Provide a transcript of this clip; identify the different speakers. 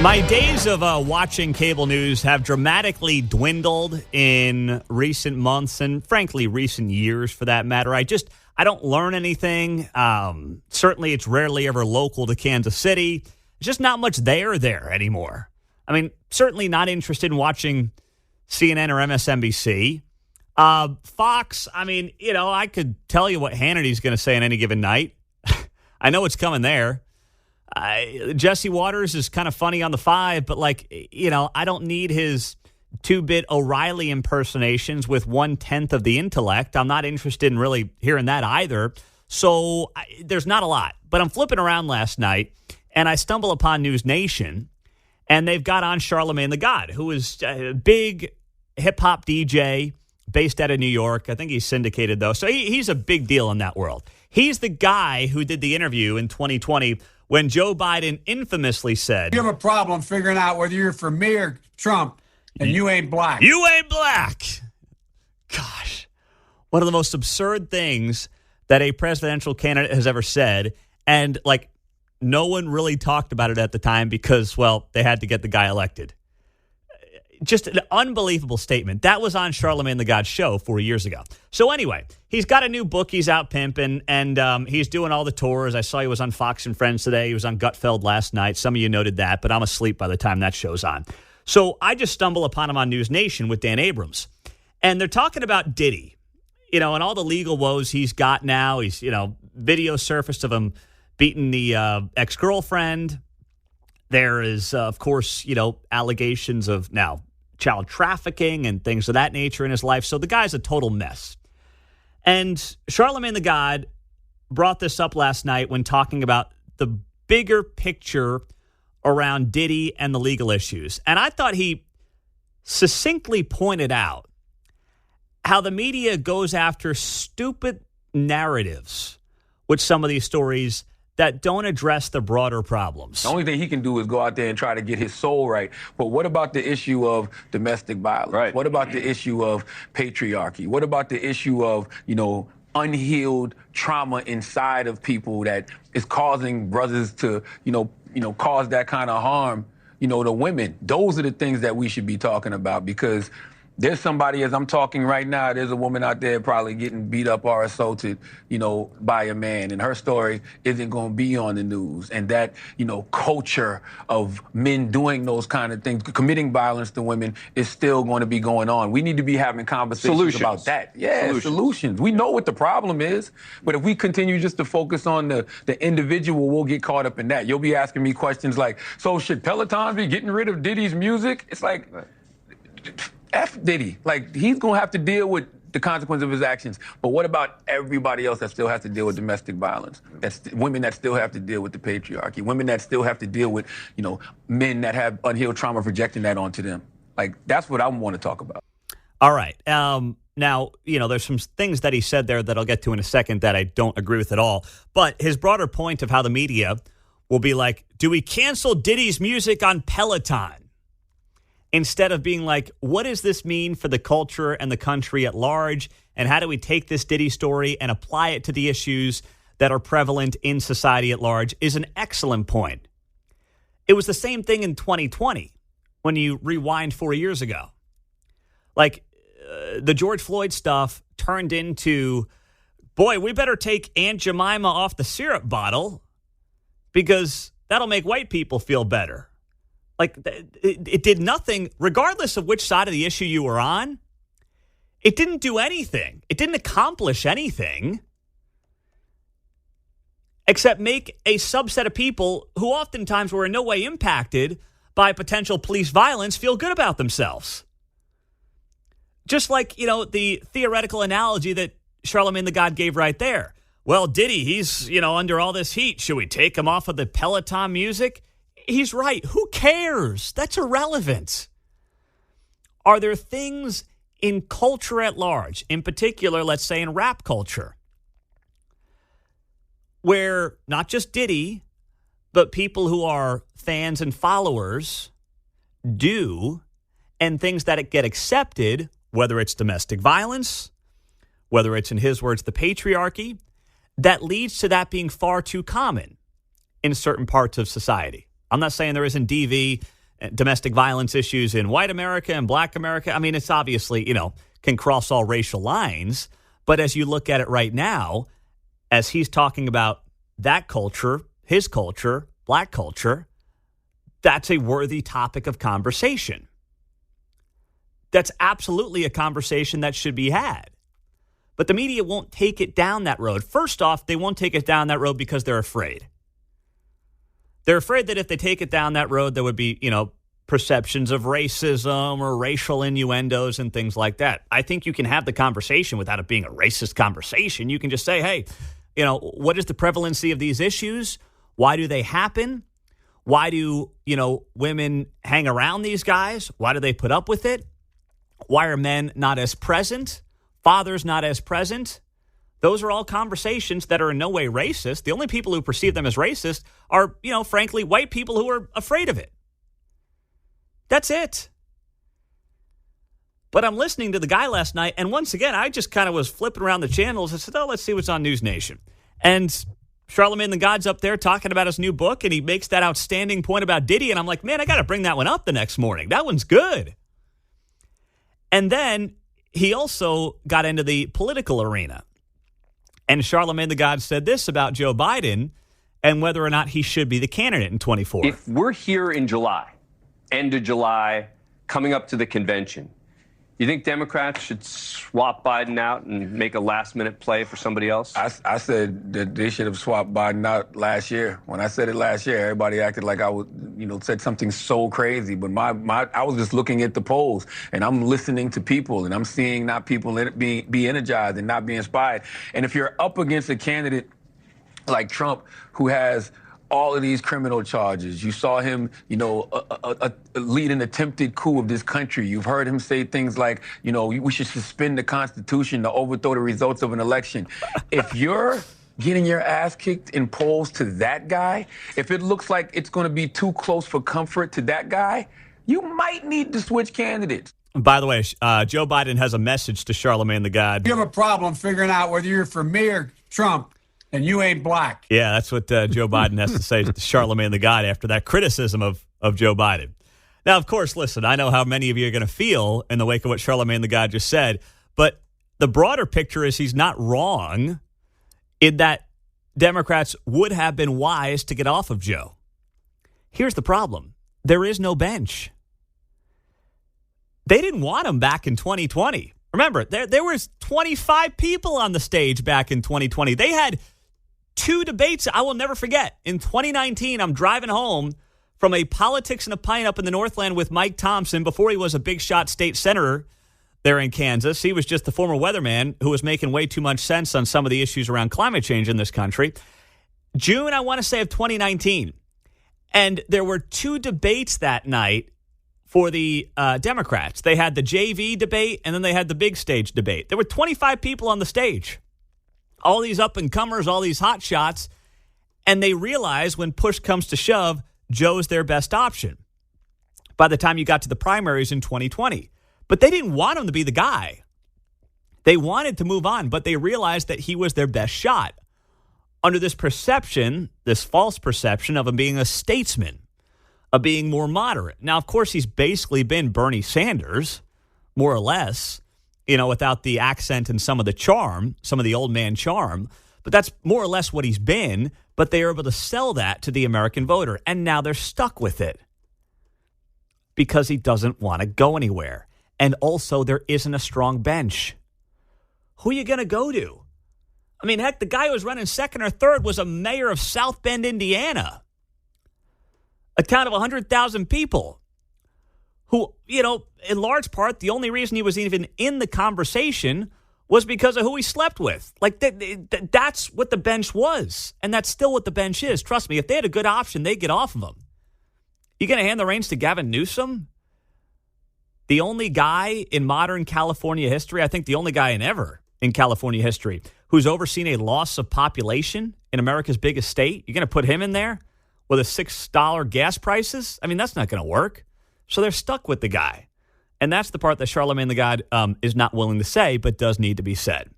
Speaker 1: My days of watching cable news have dramatically dwindled in recent months and, frankly, recent years for that matter. I don't learn anything. Certainly, it's rarely ever local to Kansas City. There's just not much there anymore. I mean, certainly not interested in watching CNN or MSNBC. Fox, I mean, I could tell you what Hannity's going to say on any given night. I know it's coming there. Jesse Waters is kind of funny on the 5, but I don't need his 2-bit O'Reilly impersonations with 1/10 of the intellect. I'm not interested in really hearing that either. So there's not a lot. But I'm flipping around last night, and I stumble upon News Nation, and they've got on Charlamagne the God, who is a big hip-hop DJ based out of New York. I think he's syndicated, though. So he's a big deal in that world. He's the guy who did the interview in 2020 when Joe Biden infamously said,
Speaker 2: "You have a problem figuring out whether you're for me or Trump, and you ain't black."
Speaker 1: You ain't black. Gosh, one of the most absurd things that a presidential candidate has ever said. And no one really talked about it at the time because, well, they had to get the guy elected. Just an unbelievable statement. That was on Charlamagne the God show 4 years ago. So anyway, he's got a new book. He's out pimping, and he's doing all the tours. I saw he was on Fox and Friends today. He was on Gutfeld last night. Some of you noted that, but I'm asleep by the time that show's on. So I just stumble upon him on News Nation with Dan Abrams. And they're talking about Diddy, and all the legal woes he's got now. He's, video surfaced of him beating the ex-girlfriend. There is, of course, allegations of now child trafficking and things of that nature in his life. So the guy's a total mess. And Charlamagne the God brought this up last night when talking about the bigger picture around Diddy and the legal issues. And I thought he succinctly pointed out how the media goes after stupid narratives with some of these stories that don't address the broader problems.
Speaker 3: The only thing he can do is go out there and try to get his soul right. But what about the issue of domestic violence?
Speaker 4: Right.
Speaker 3: What about the issue of patriarchy? What about the issue of, unhealed trauma inside of people that is causing brothers to, cause that kind of harm, to women? Those are the things that we should be talking about, because there's somebody, as I'm talking right now, there's a woman out there probably getting beat up or assaulted, by a man. And her story isn't going to be on the news. And that, culture of men doing those kind of things, committing violence to women, is still going to be going on. We need to be having conversations about that. Yeah, solutions. We know what the problem is. But if we continue just to focus on the individual, we'll get caught up in that. You'll be asking me questions like, so should Peloton be getting rid of Diddy's music? It's like, F Diddy. He's going to have to deal with the consequence of his actions. But what about everybody else that still has to deal with domestic violence? That's women that still have to deal with the patriarchy. Women that still have to deal with, men that have unhealed trauma projecting that onto them. That's what I want to talk about.
Speaker 1: All right. Now, there's some things that he said there that I'll get to in a second that I don't agree with at all. But his broader point of how the media will be like, do we cancel Diddy's music on Peloton? Instead of being like, what does this mean for the culture and the country at large? And how do we take this Diddy story and apply it to the issues that are prevalent in society at large is an excellent point. It was the same thing in 2020 when you rewind 4 years ago. The George Floyd stuff turned into, boy, we better take Aunt Jemima off the syrup bottle because that'll make white people feel better. It did nothing, regardless of which side of the issue you were on. It didn't do anything. It didn't accomplish anything except make a subset of people who oftentimes were in no way impacted by potential police violence feel good about themselves. Just like, the theoretical analogy that Charlamagne the God gave right there. Well, Diddy, he's, under all this heat. Should we take him off of the Peloton music? He's right. Who cares? That's irrelevant. Are there things in culture at large, in particular, let's say in rap culture, where not just Diddy, but people who are fans and followers do, and things that get accepted, whether it's domestic violence, whether it's, in his words, the patriarchy, that leads to that being far too common in certain parts of society? I'm not saying there isn't DV, domestic violence issues in white America and black America. I mean, it's obviously, can cross all racial lines. But as you look at it right now, as he's talking about that culture, his culture, black culture, that's a worthy topic of conversation. That's absolutely a conversation that should be had. But the media won't take it down that road. First off, they won't take it down that road because they're afraid. They're afraid that if they take it down that road, there would be, perceptions of racism or racial innuendos and things like that. I think you can have the conversation without it being a racist conversation. You can just say, hey, what is the prevalency of these issues? Why do they happen? Why do, women hang around these guys? Why do they put up with it? Why are men not as present? Fathers not as present? Those are all conversations that are in no way racist. The only people who perceive them as racist are, frankly, white people who are afraid of it. That's it. But I'm listening to the guy last night, and once again, I just kind of was flipping around the channels. I said, let's see what's on News Nation. And Charlamagne the God's up there talking about his new book, and he makes that outstanding point about Diddy, and I'm like, man, I got to bring that one up the next morning. That one's good. And then he also got into the political arena. And Charlamagne the God said this about Joe Biden and whether or not he should be the candidate in 24.
Speaker 4: If we're here in July, end of July, coming up to the convention, you think Democrats should swap Biden out and make a last-minute play for somebody else?
Speaker 3: I said that they should have swapped Biden out last year. When I said it last year, everybody acted like I was, said something so crazy. But I was just looking at the polls, and I'm listening to people, and I'm seeing not people be energized and not be inspired. And if you're up against a candidate like Trump, who has all of these criminal charges. You saw him, lead an attempted coup of this country. You've heard him say things like, we should suspend the Constitution to overthrow the results of an election. If you're getting your ass kicked in polls to that guy, if it looks like it's going to be too close for comfort to that guy, you might need to switch candidates.
Speaker 1: By the way, Joe Biden has a message to Charlamagne the God.
Speaker 2: You have a problem figuring out whether you're for me or Trump. And you ain't black.
Speaker 1: Yeah, that's what Joe Biden has to say to Charlamagne the God after that criticism of Joe Biden. Now, of course, listen, I know how many of you are going to feel in the wake of what Charlamagne the God just said, but the broader picture is he's not wrong in that Democrats would have been wise to get off of Joe. Here's the problem. There is no bench. They didn't want him back in 2020. Remember, there was 25 people on the stage back in 2020. They had 2 debates I will never forget. In 2019, I'm driving home from a Politics and a Pint up in the Northland with Mike Thompson before he was a big shot state senator there in Kansas. He was just the former weatherman who was making way too much sense on some of the issues around climate change in this country. June, I want to say, of 2019. And there were 2 debates that night for the Democrats. They had the JV debate, and then they had the big stage debate. There were 25 people on the stage. All these up-and-comers, all these hot shots, and they realized when push comes to shove, Joe's their best option by the time you got to the primaries in 2020. But they didn't want him to be the guy. They wanted to move on, but they realized that he was their best shot under this perception, this false perception of him being a statesman, of being more moderate. Now, of course, he's basically been Bernie Sanders, more or less, without the accent and some of the charm, some of the old man charm. But that's more or less what he's been. But they are able to sell that to the American voter. And now they're stuck with it because he doesn't want to go anywhere. And also, there isn't a strong bench. Who are you going to go to? I mean, heck, the guy who was running second or third was a mayor of South Bend, Indiana. A town of 100,000 people who, in large part, the only reason he was even in the conversation was because of who he slept with. Like, that's what the bench was. And that's still what the bench is. Trust me, if they had a good option, they'd get off of him. You going to hand the reins to Gavin Newsom? The only guy in modern California history, I think the only guy in California history, who's overseen a loss of population in America's biggest state. You're going to put him in there with a $6 gas prices? I mean, that's not going to work. So they're stuck with the guy. And that's the part that Charlamagne the God is not willing to say, but does need to be said.